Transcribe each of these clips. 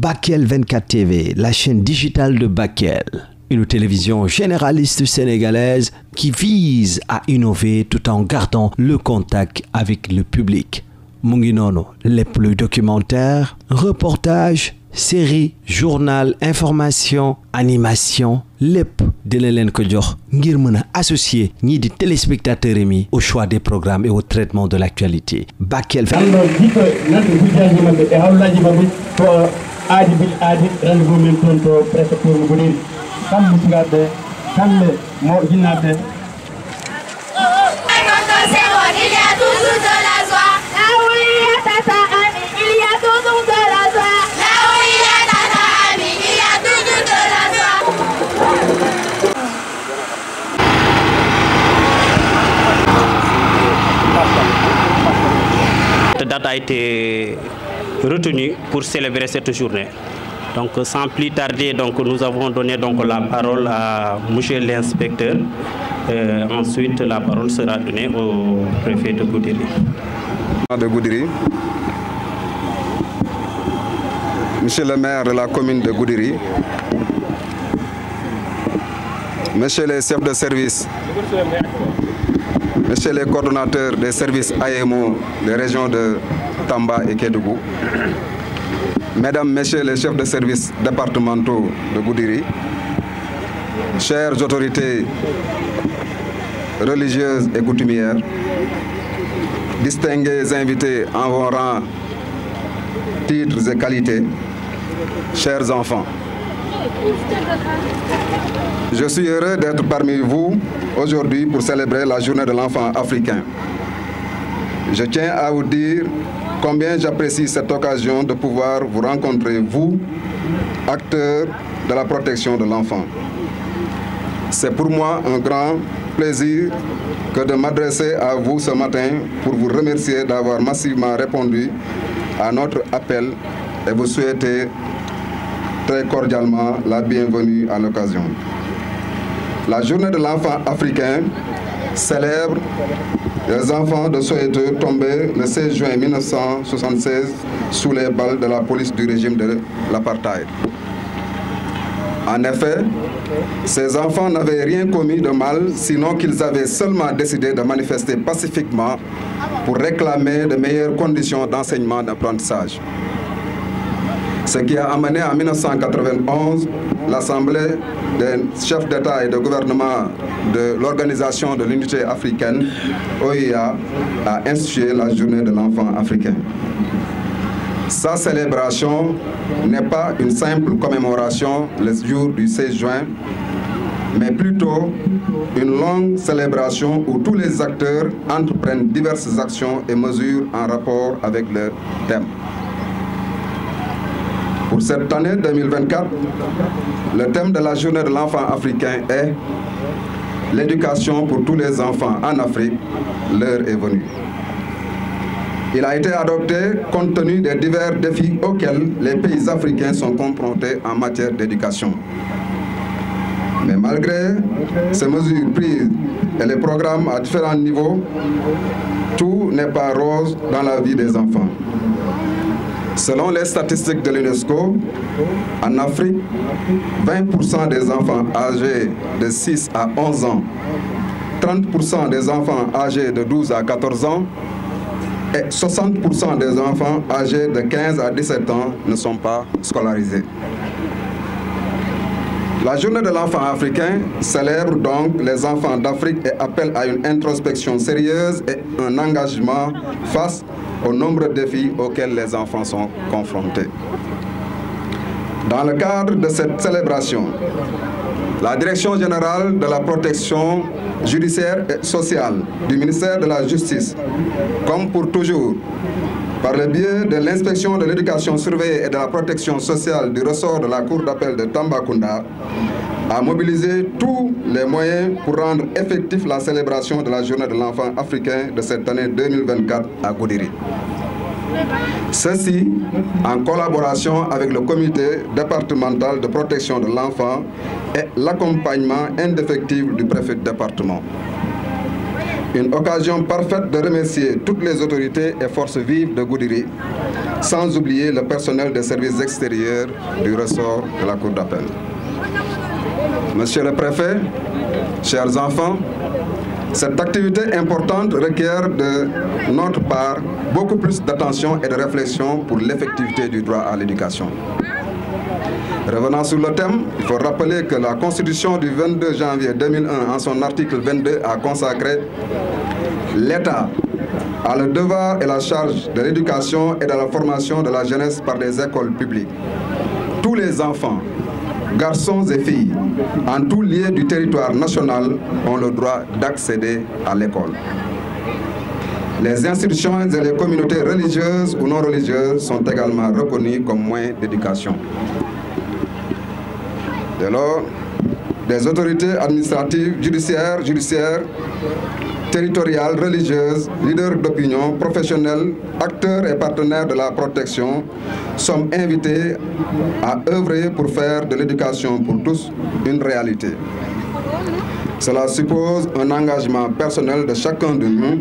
Bakel 24 TV, la chaîne digitale de Bakel. Une télévision généraliste sénégalaise qui vise à innover tout en gardant le contact avec le public. mu ngi noonu lépp luy documentaire, reportage, série, journal, information, animation lépp dina leen ko jox ngir mën a associer ñii di téléspectateurs yi au choix des programmes et au traitement de l'actualité. Bakel Cette date a été retenue pour célébrer cette journée. Donc sans plus tarder, donc, nous avons donné donc, la parole à monsieur l'inspecteur. Ensuite, la parole sera donnée au préfet de Goudiri. Monsieur le maire de la commune de Goudiri, monsieur les chefs de service, monsieur les coordonnateurs des services AEMO des régions de Tamba et Kédougou, mesdames, messieurs les chefs de services départementaux de Goudiri, chères autorités religieuses et coutumières, distingués invités en vos rangs, titres et qualités, chers enfants. Je suis heureux d'être parmi vous aujourd'hui pour célébrer la journée de l'enfant africain. Je tiens à vous dire combien j'apprécie cette occasion de pouvoir vous rencontrer, vous, acteurs de la protection de l'enfant. C'est pour moi un grand plaisir que de m'adresser à vous ce matin pour vous remercier d'avoir massivement répondu à notre appel et vous souhaiter très cordialement la bienvenue à l'occasion. La journée de l'enfant africain célèbre les enfants de Soweto tombés le 16 juin 1976 sous les balles de la police du régime de l'apartheid. En effet, ces enfants n'avaient rien commis de mal, sinon qu'ils avaient seulement décidé de manifester pacifiquement pour réclamer de meilleures conditions d'enseignement et d'apprentissage. Ce qui a amené en 1991 l'Assemblée des chefs d'État et de gouvernement de l'Organisation de l'Unité africaine, OUA, à instituer la journée de l'enfant africain. Sa célébration n'est pas une simple commémoration le jour du 16 juin, mais plutôt une longue célébration où tous les acteurs entreprennent diverses actions et mesures en rapport avec le thème. Pour cette année 2024, le thème de la journée de l'enfant africain est « L'éducation pour tous les enfants en Afrique, l'heure est venue ». Il a été adopté compte tenu des divers défis auxquels les pays africains sont confrontés en matière d'éducation. Mais malgré ces mesures prises et les programmes à différents niveaux, tout n'est pas rose dans la vie des enfants. Selon les statistiques de l'UNESCO, en Afrique, 20% des enfants âgés de 6 à 11 ans, 30% des enfants âgés de 12 à 14 ans et 60% des enfants âgés de 15 à 17 ans ne sont pas scolarisés. La journée de l'enfant africain célèbre donc les enfants d'Afrique et appelle à une introspection sérieuse et un engagement face aux nombreux défis auxquels les enfants sont confrontés. Dans le cadre de cette célébration, la Direction générale de la protection judiciaire et sociale du ministère de la Justice, comme pour toujours, par le biais de l'inspection de l'éducation surveillée et de la protection sociale du ressort de la Cour d'appel de Tambacounda, a mobilisé tous les moyens pour rendre effectif la célébration de la journée de l'enfant africain de cette année 2024 à Goudiri. Ceci en collaboration avec le comité départemental de protection de l'enfant et l'accompagnement indéfectible du préfet de département. Une occasion parfaite de remercier toutes les autorités et forces vives de Goudiri, sans oublier le personnel des services extérieurs du ressort de la Cour d'appel. Monsieur le préfet, chers enfants, cette activité importante requiert de notre part beaucoup plus d'attention et de réflexion pour l'effectivité du droit à l'éducation. Revenant sur le thème, il faut rappeler que la Constitution du 22 janvier 2001, en son article 22, a consacré l'État a le devoir et la charge de l'éducation et de la formation de la jeunesse par des écoles publiques. Tous les enfants, garçons et filles, en tout lieu du territoire national, ont le droit d'accéder à l'école. Les institutions et les communautés religieuses ou non religieuses sont également reconnues comme moyens d'éducation. Dès lors, des autorités administratives, judiciaires, territoriales, religieuses, leaders d'opinion, professionnels, acteurs et partenaires de la protection sommes invités à œuvrer pour faire de l'éducation pour tous une réalité. Cela suppose un engagement personnel de chacun de nous,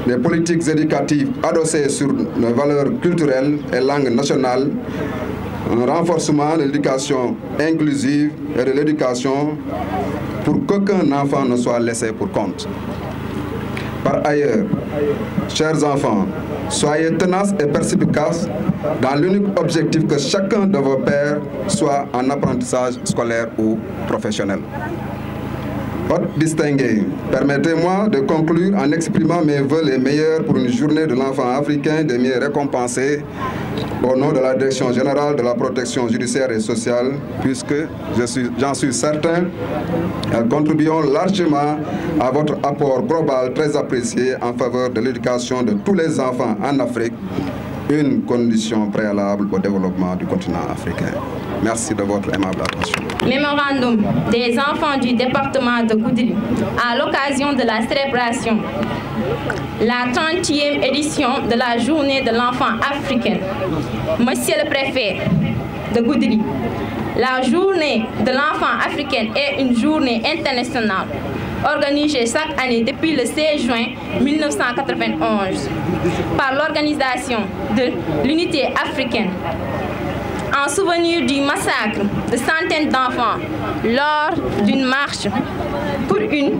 des politiques éducatives adossées sur nos valeurs culturelles et langues nationales, un renforcement de l'éducation inclusive et de l'éducation pour qu'aucun enfant ne soit laissé pour compte. Par ailleurs, chers enfants, soyez tenaces et perspicaces dans l'unique objectif que chacun de vos pères soit en apprentissage scolaire ou professionnel. Hôtes distingués, permettez-moi de conclure en exprimant mes vœux les meilleurs pour une journée de l'enfant africain des mieux récompensés au nom de la Direction générale de la protection judiciaire et sociale, puisque j'en suis certain, elles contribueront largement à votre apport global très apprécié en faveur de l'éducation de tous les enfants en Afrique, une condition préalable au développement du continent africain. Merci de votre aimable attention. Mémorandum des enfants du département de Goudiri à l'occasion de la célébration, la 30e édition de la journée de l'enfant africain. Monsieur le préfet de Goudiri, la journée de l'enfant africain est une journée internationale organisée chaque année depuis le 16 juin 1991 par l'Organisation de l'Unité africaine, en souvenir du massacre de centaines d'enfants lors d'une marche pour une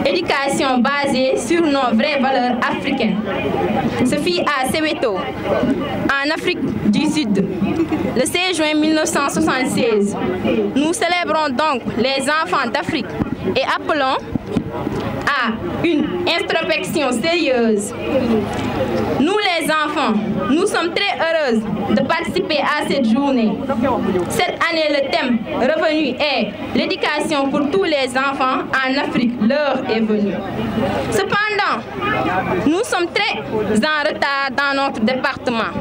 éducation basée sur nos vraies valeurs africaines. Ce fut à Soweto, en Afrique du Sud, le 16 juin 1976. Nous célébrons donc les enfants d'Afrique et appelons à une introspection sérieuse. Nous les enfants, nous sommes très heureuses de participer à cette journée. Cette année, le thème revenu est l'éducation pour tous les enfants en Afrique. L'heure est venue. Cependant, nous sommes très en retard dans notre département.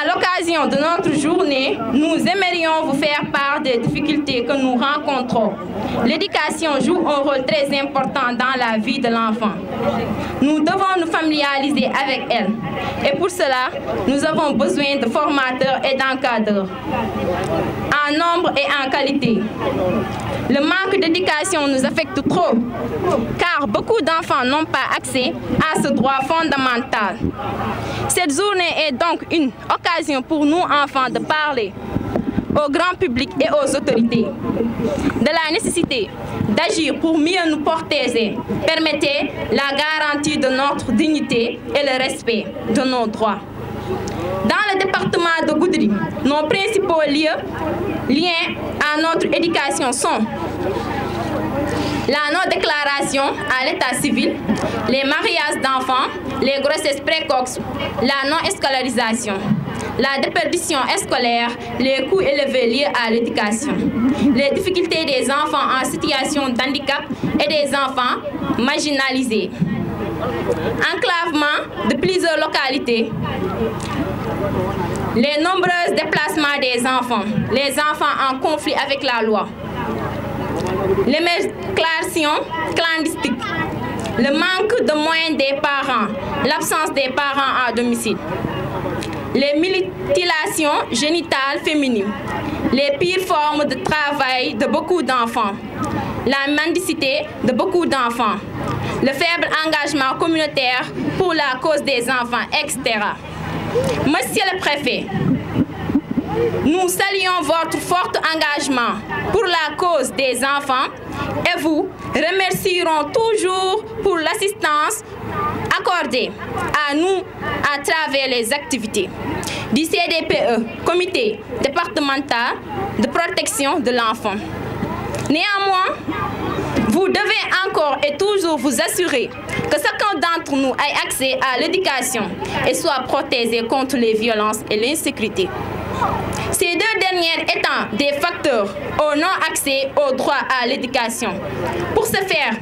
À l'occasion de notre journée, nous aimerions vous faire part des difficultés que nous rencontrons. L'éducation joue un rôle très important dans la vie de l'enfant. Nous devons nous familiariser avec elle. Et pour cela, nous avons besoin de formateurs et d'encadreurs, en nombre et en qualité. Le manque d'éducation nous affecte trop, car beaucoup d'enfants n'ont pas accès à ce droit fondamental. Cette journée est donc une occasion pour nous, enfants, de parler au grand public et aux autorités de la nécessité d'agir pour mieux nous protéger, permettre la garantie de notre dignité et le respect de nos droits. Dans le département de Goudiri, nos principaux liens à notre éducation sont la non-déclaration à l'état civil, les mariages d'enfants, les grossesses précoces, la non-scolarisation, la déperdition scolaire, les coûts élevés liés à l'éducation, les difficultés des enfants en situation de handicap et des enfants marginalisés, enclavement de plusieurs localités, les nombreux déplacements des enfants, les enfants en conflit avec la loi, l'émigration clandestine, le manque de moyens des parents, l'absence des parents à domicile, les mutilations génitales féminines, les pires formes de travail de beaucoup d'enfants, la mendicité de beaucoup d'enfants, le faible engagement communautaire pour la cause des enfants, etc. Monsieur le préfet, nous saluons votre fort engagement pour la cause des enfants et vous remercierons toujours pour l'assistance accordée à nous à travers les activités du CDPE, Comité départemental de protection de l'enfant. Néanmoins, vous devez encore et toujours vous assurer que chacun d'entre nous ait accès à l'éducation et soit protégé contre les violences et l'insécurité. Ces deux dernières étant des facteurs au non-accès au droit à l'éducation. Pour ce faire,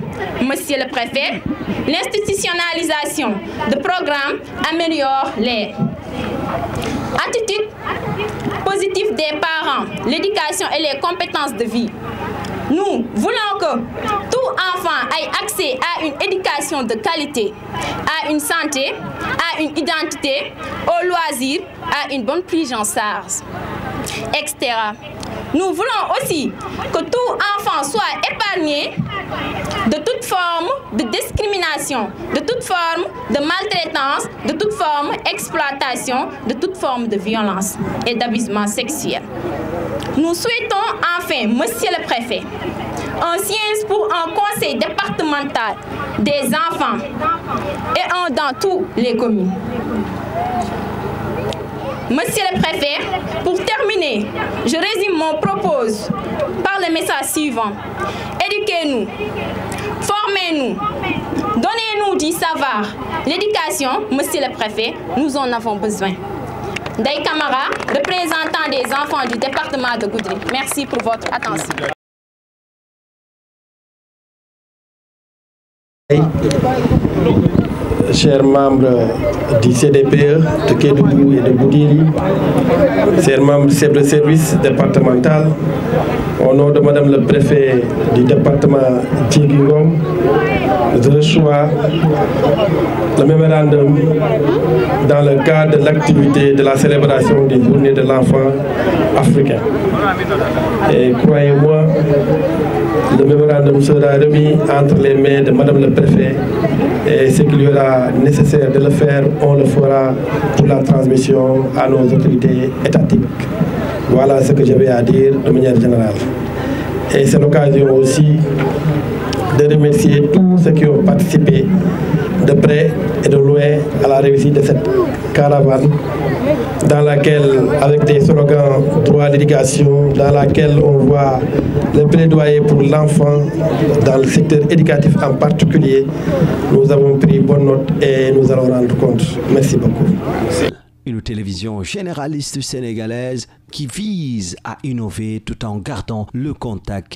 Monsieur le Préfet, l'institutionnalisation de programmes améliore les attitudes positives des parents, l'éducation et les compétences de vie. Nous voulons que tout enfant ait accès à une éducation de qualité, à une santé, à une identité, au loisir, à une bonne prise en charge, etc. Nous voulons aussi que tout enfant soit épargné de toute forme de discrimination, de toute forme de maltraitance, de toute forme d'exploitation, de toute forme de violence et d'abusement sexuel. Nous souhaitons enfin, Monsieur le Préfet, un siège pour un conseil départemental des enfants et un dans tous les communes. Monsieur le Préfet, pour terminer, je résume mon propos par le message suivant. Éduquez-nous, formez-nous, donnez-nous du savoir. L'éducation, Monsieur le Préfet, nous en avons besoin. Day Camara, représentant des enfants du département de Goudiri. Merci pour votre attention. Chers membres du CDPE de Kédougou et de Goudiri, chers membres chefs de service départemental, au nom de Madame le Préfet du département Djigingom, je reçois le mémorandum dans le cadre de l'activité de la célébration des journées de l'enfant africain. Et croyez-moi, le mémorandum sera remis entre les mains de Madame le Préfet et ce qu'il y aura nécessaire de le faire, on le fera pour la transmission à nos autorités étatiques. Voilà ce que j'avais à dire de manière générale. Et c'est l'occasion aussi de remercier tous ceux qui ont participé de près et de loin à la réussite de cette caravane dans laquelle, avec des slogans droit à l'éducation, dans laquelle on voit le plaidoyer pour l'enfant dans le secteur éducatif en particulier, nous avons pris bonne note et nous allons rendre compte. Merci beaucoup. Une télévision généraliste sénégalaise qui vise à innover tout en gardant le contact